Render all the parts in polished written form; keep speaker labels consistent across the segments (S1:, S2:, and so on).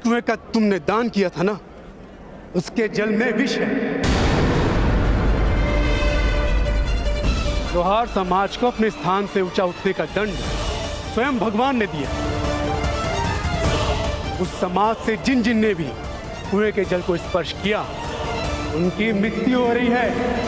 S1: कुएं का तुमने दान किया था ना, उसके जल में विष है। लोहार समाज को अपने स्थान से ऊंचा उठने का दंड स्वयं भगवान ने दिया। उस समाज से जिन जिन ने भी कुएं के जल को स्पर्श किया, उनकी मृत्यु हो रही है।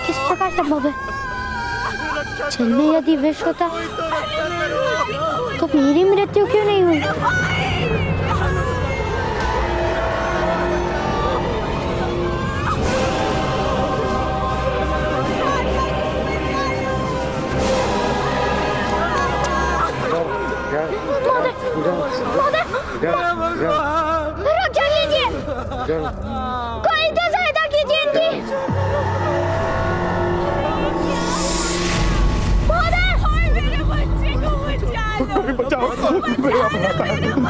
S2: किस प्रकार संभव है? जल में यदि विष होता तो मेरी मृत्यु क्यों नहीं हुई? रक्षा कीजिए, कोई तो सहायता कीजिए इनकी।
S1: बचाओ मेरा बच्चे को।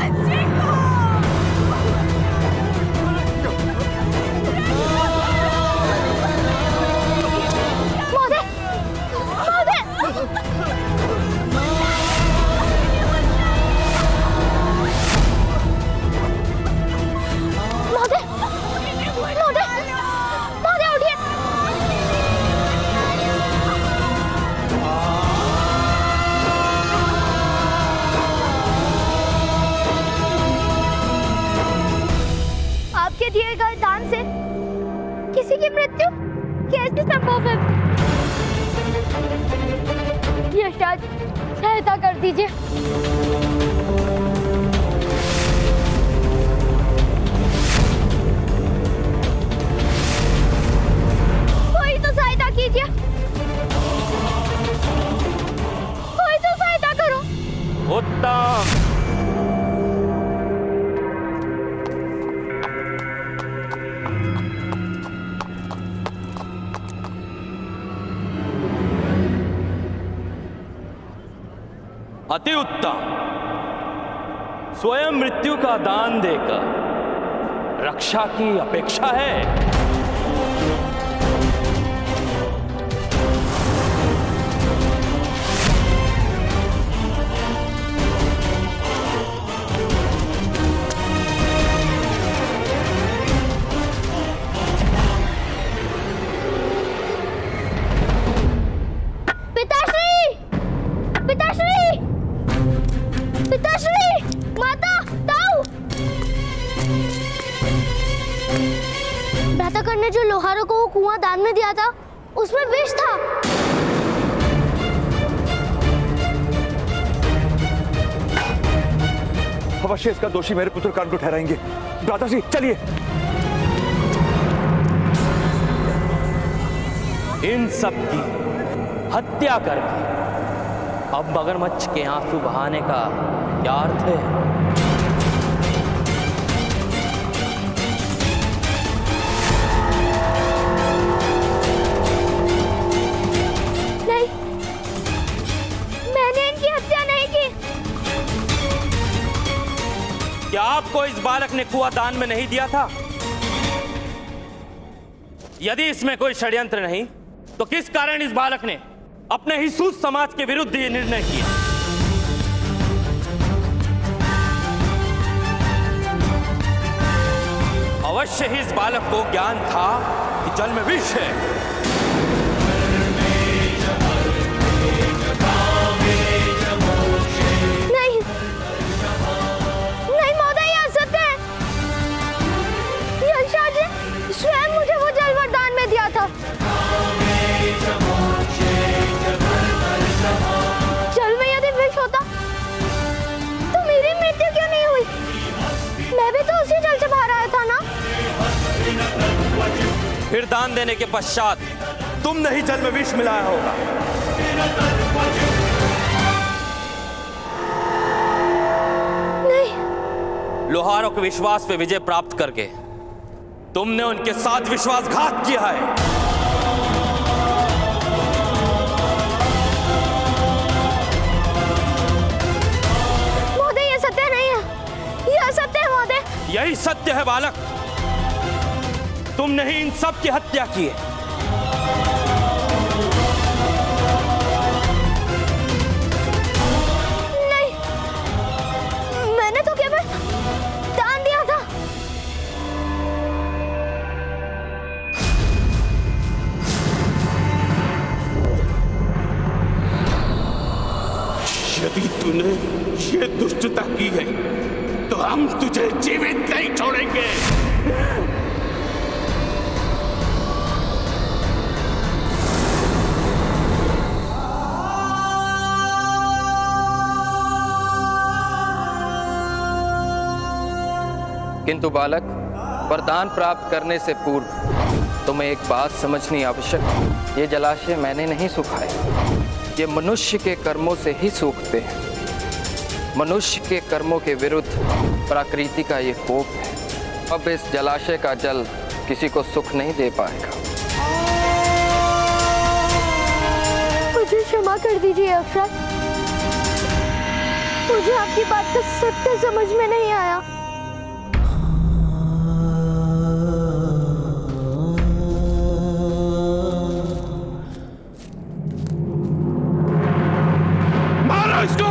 S2: दिए गए दान से किसी की मृत्यु कैसे संभव है? यशराज, सहायता कर दीजिए। कोई तो सहायता कीजिए, कोई तो सहायता करो।
S3: उत्तम। अति उत्तम। स्वयं मृत्यु का दान देकर रक्षा की अपेक्षा है।
S2: ने जो लोहारों को वो कुआं दान में दिया था, उसमें विष था।
S4: अवश्य इसका दोषी मेरे पुत्र कान को ठहराएंगे। भ्राताश्री चलिए।
S3: इन सब की हत्या करके अब मगरमच्छ के आंसू बहाने का क्या अर्थ है? क्या आपको इस बालक ने कुआं दान में नहीं दिया था? यदि इसमें कोई षड्यंत्र नहीं, तो किस कारण इस बालक ने अपने ही सूत समाज के विरुद्ध ये निर्णय किया? अवश्य ही इस बालक को ज्ञान था कि जल में विष है।
S2: स्वयं मुझे वो जल वरदान में दिया था।
S3: फिर दान देने के पश्चात
S4: तुमने ही जल में विष मिलाया होगा।
S2: नहीं।
S3: लोहारों के विश्वास पे विजय प्राप्त करके तुमने उनके साथ विश्वासघात किया है।
S2: महोदय, ये सत्य नहीं है, ये असत्य है महोदय।
S3: यही सत्य है बालक, तुमने ही इन सब की हत्या की है।
S2: नहीं, मैंने तो केवल दान दिया था।
S5: यदि तूने ये दुष्टता की है तो हम तुझे जीवित नहीं छोड़ेंगे।
S3: किंतु बालक, वरदान प्राप्त करने से पूर्व तुम्हें एक बात समझनी आवश्यक है। ये जलाशय मैंने नहीं सुखाए, ये मनुष्य के कर्मों से ही सूखते हैं। मनुष्य के कर्मों के विरुद्ध प्रकृति का ये कोप है। अब इस जलाशय का जल किसी को सुख नहीं दे पाएगा।
S2: मुझे क्षमा कर दीजिए अक्षर, मुझे आपकी बात का सत्य समझ में नहीं आया।
S5: मारो इसको।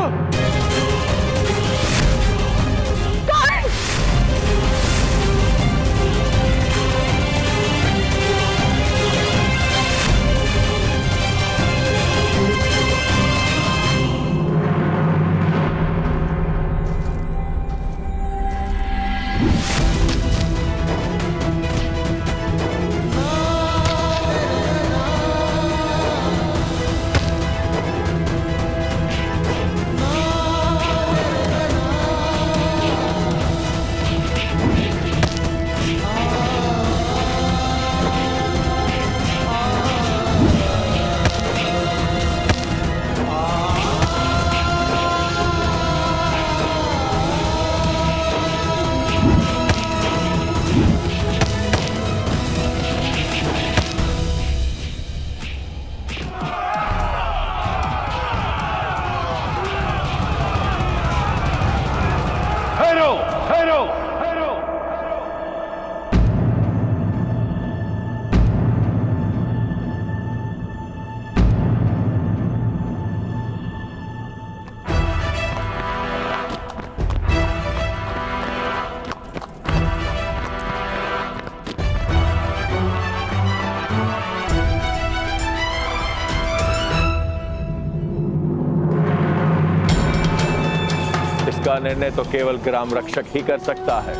S4: इसका निर्णय तो केवल ग्राम रक्षक ही कर सकता है।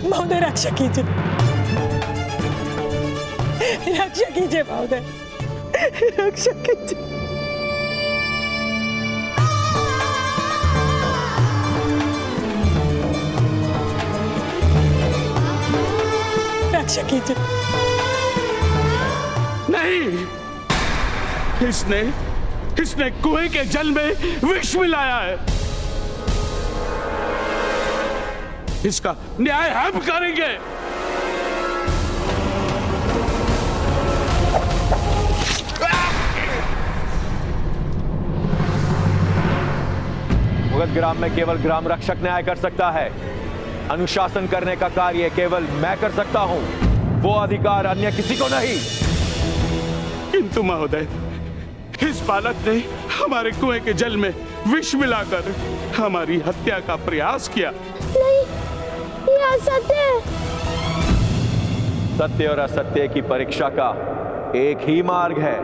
S6: महोदय रक्षा कीजिए, रक्षा कीजिए महोदय, रक्षा कीजिए। रक्षा कीजिए।
S5: नहीं, इसने कुएं के जल में विष मिलाया है। इसका न्याय हम करेंगे।
S4: मुगध ग्राम में केवल ग्राम रक्षक न्याय कर सकता है। अनुशासन करने का कार्य केवल मैं कर सकता हूं, वो अधिकार अन्य किसी को नहीं।
S5: किंतु महोदय, इस बालक ने हमारे कुएं के जल में विष मिलाकर हमारी हत्या का प्रयास किया।
S2: नहीं, ये असत्य है।
S4: सत्य और असत्य की परीक्षा का एक ही मार्ग है।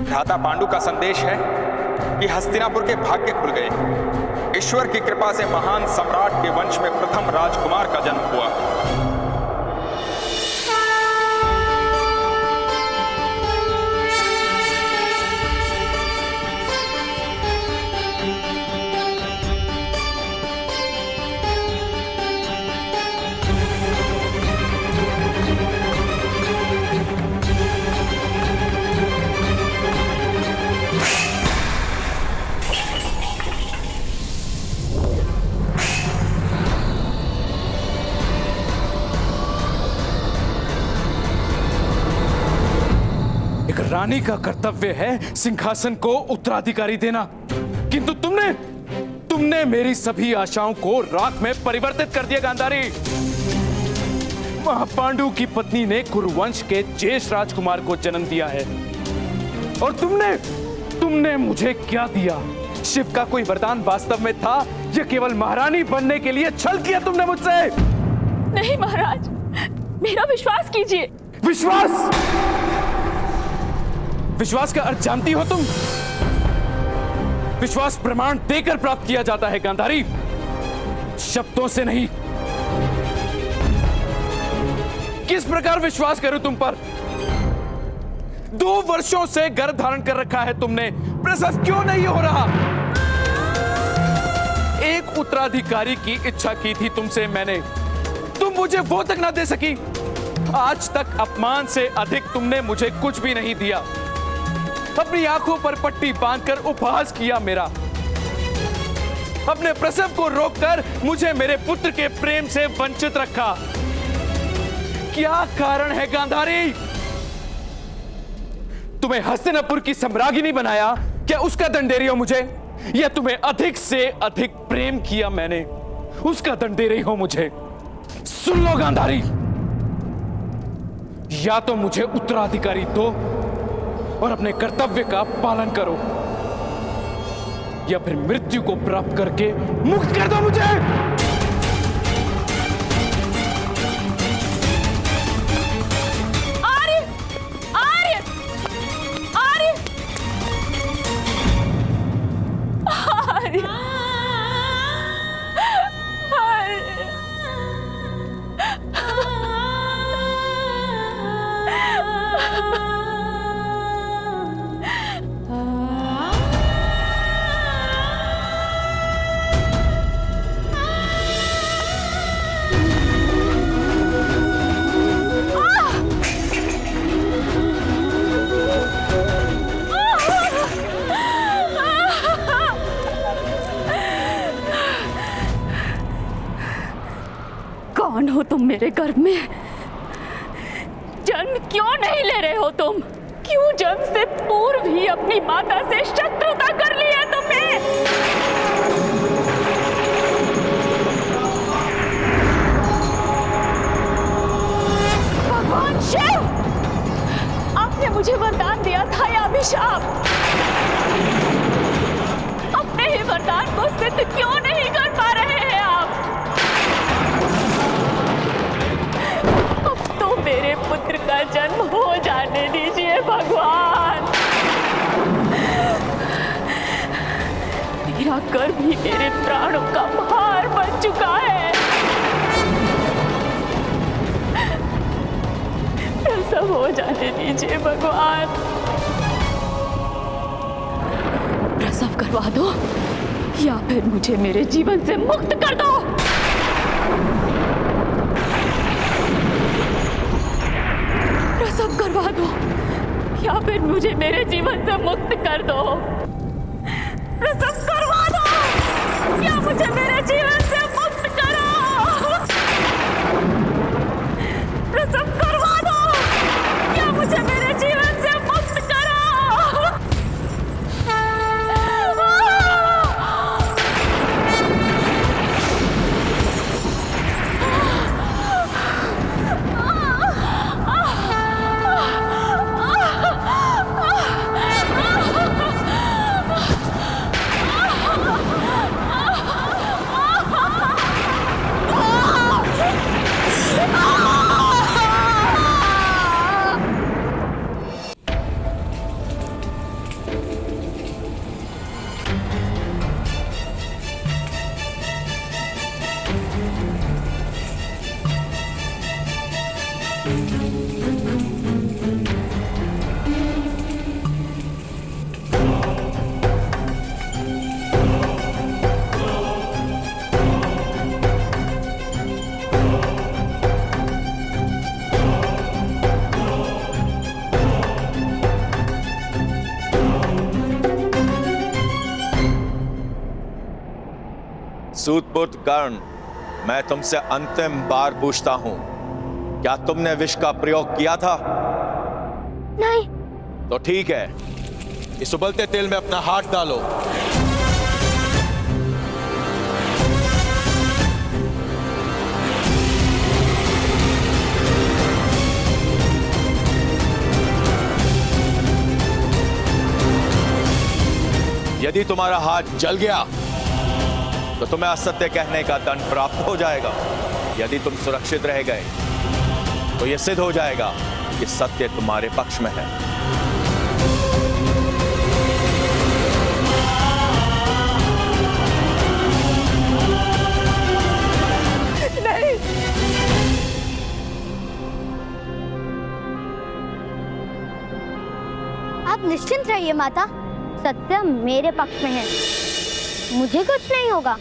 S7: भ्राता पांडु का संदेश है कि हस्तिनापुर के भाग्य खुल गए। ईश्वर की कृपा से महान सम्राट के वंश में प्रथम राजकुमार का जन्म हुआ।
S8: एक रानी का कर्तव्य है सिंहासन को उत्तराधिकारी देना, किंतु तुमने मेरी सभी आशाओं को राख में परिवर्तित कर दिया गांधारी। महापांडु की पत्नी ने कुरुवंश के ज्येष्ठ राजकुमार को जन्म दिया है, और तुमने मुझे क्या दिया? शिव का कोई वरदान वास्तव में था या केवल महारानी बनने के लिए छल किया तुमने मुझसे?
S6: नहीं महाराज, मेरा विश्वास कीजिए।
S8: विश्वास का अर्थ जानती हो तुम? विश्वास प्रमाण देकर प्राप्त किया जाता है गांधारी, शब्दों से नहीं। किस प्रकार विश्वास करूं तुम पर? 2 वर्षों से गर्भ धारण कर रखा है तुमने, प्रसव क्यों नहीं हो रहा? एक उत्तराधिकारी की इच्छा की थी तुमसे मैंने, तुम मुझे वो तक ना दे सकी। आज तक अपमान से अधिक तुमने मुझे कुछ भी नहीं दिया। अपनी आंखों पर पट्टी बांधकर उपहास किया मेरा। अपने प्रसव को रोककर मुझे मेरे पुत्र के प्रेम से वंचित रखा। क्या कारण है गांधारी? तुम्हें हस्तिनापुर की सम्राज्ञी बनाया, क्या उसका दंड दे रही हो मुझे? या तुम्हें अधिक से अधिक प्रेम किया मैंने, उसका दंड दे रही हो मुझे? सुन लो गांधारी, या तो मुझे उत्तराधिकारी दो और अपने कर्तव्य का पालन करो, या फिर मृत्यु को प्राप्त करके मुक्त कर दो मुझे।
S6: आर्य, आर्य, आर्य, आर्य, कौन हो तुम मेरे गर्भ में? जन्म क्यों नहीं ले रहे हो तुम? क्यों जन्म से पूर्व ही अपनी माता से शत्रुता कर ली है तुमने? भगवान शिव, आपने मुझे वरदान दिया था या अभिशाप? अपने ही वरदान को सिद्ध क्यों नहीं कर पा रहे हैं आप? मेरे पुत्र का जन्म हो जाने दीजिए भगवान। मेरा गर्भ ही मेरे प्राणों का भार बन चुका है। प्रसव हो जाने दीजिए भगवान। प्रसव करवा दो या फिर मुझे मेरे जीवन से मुक्त कर दो। प्रसव करवा दो या फिर मुझे मेरे जीवन से मुक्त कर दो। प्रसव करवा दो या मुझे मेरे जीवन से मुक्त करो। प्रसव करवा दो या मुझे मेरे जीवन से
S4: सूतपुत्र कर्ण, मैं तुमसे अंतिम बार पूछता हूं, क्या तुमने विष का प्रयोग किया था?
S2: नहीं।
S4: तो ठीक है, इस उबलते तेल में अपना हाथ डालो। यदि तुम्हारा हाथ जल गया तो तुम्हें असत्य कहने का दंड प्राप्त हो जाएगा। यदि तुम सुरक्षित रह गए तो यह सिद्ध हो जाएगा कि सत्य तुम्हारे पक्ष में है।
S6: नहीं।
S2: आप निश्चिंत रहिए माता, सत्य मेरे पक्ष में है, मुझे कुछ नहीं होगा।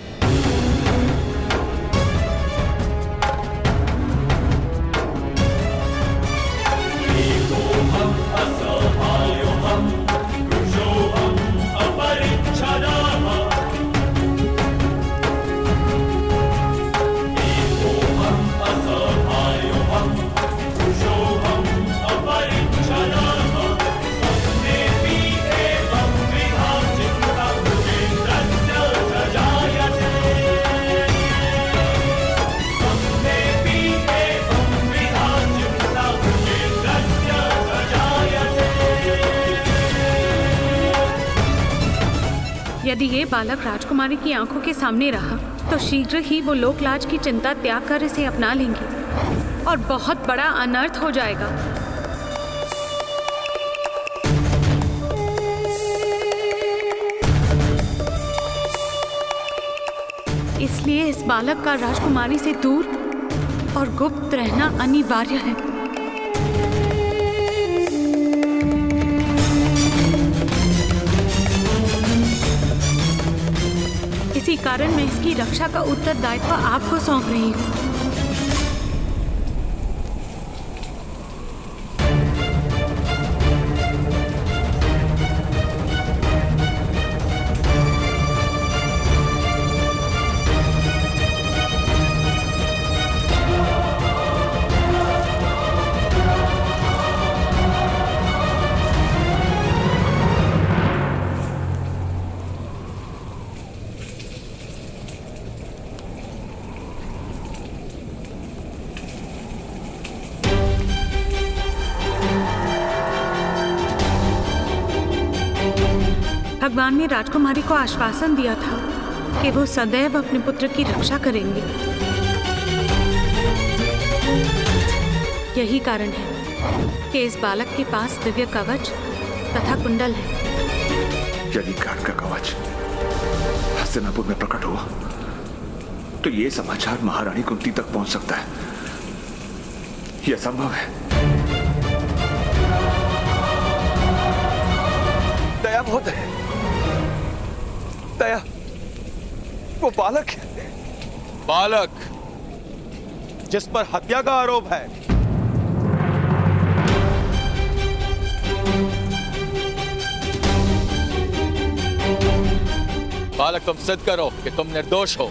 S6: यदि ये बालक राजकुमारी की आंखों के सामने रहा तो शीघ्र ही वो लोकलाज की चिंता त्याग कर इसे अपना लेंगे और बहुत बड़ा अनर्थ हो जाएगा। इसलिए इस बालक का राजकुमारी से दूर और गुप्त रहना अनिवार्य है। इसी कारण मैं इसकी रक्षा का उत्तरदायित्व आपको सौंप रही हूँ। भगवान ने राजकुमारी को आश्वासन दिया था कि वो सदैव अपने पुत्र की रक्षा करेंगे। यही कारण है कि इस बालक के पास दिव्य कवच तथा कुंडल है।
S5: यदि कर्ण का कवच हस्तिनापुर में प्रकट हुआ तो ये समाचार महारानी कुंती तक पहुंच सकता है। यह संभव है।
S4: दया बहुत है। दया, वो बालक है। बालक जिस पर हत्या का आरोप है। बालक, तुम सिद्ध करो कि तुम निर्दोष हो।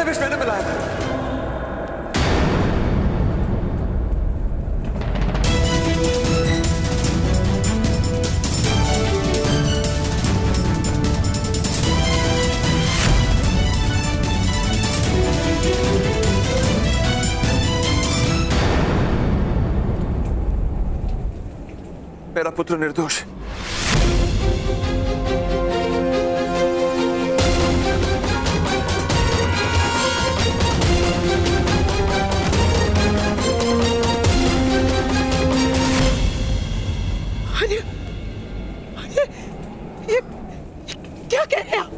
S9: विष मैंने मिलाया था। मेरा पुत्र निर्दोष है।
S6: ये क्या कह रहे आप?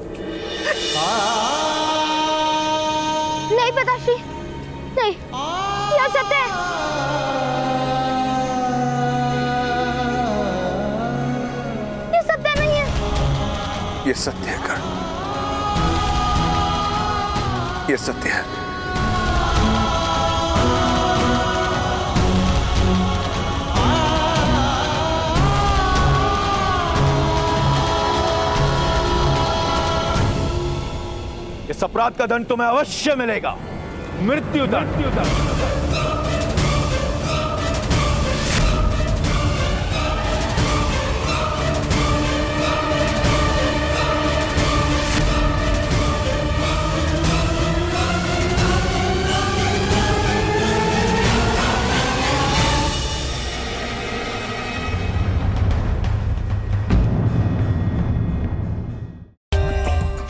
S2: नहीं पिताश्री, नहीं, यह सत्य है। ये सत्य नहीं है।
S9: ये सत्य है कर्ण, ये सत्य है।
S4: इस अपराध का दंड तुम्हें अवश्य मिलेगा, मृत्यु दंड।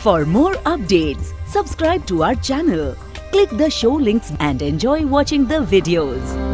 S10: For more updates, subscribe to our channel, click the show links and enjoy watching the videos.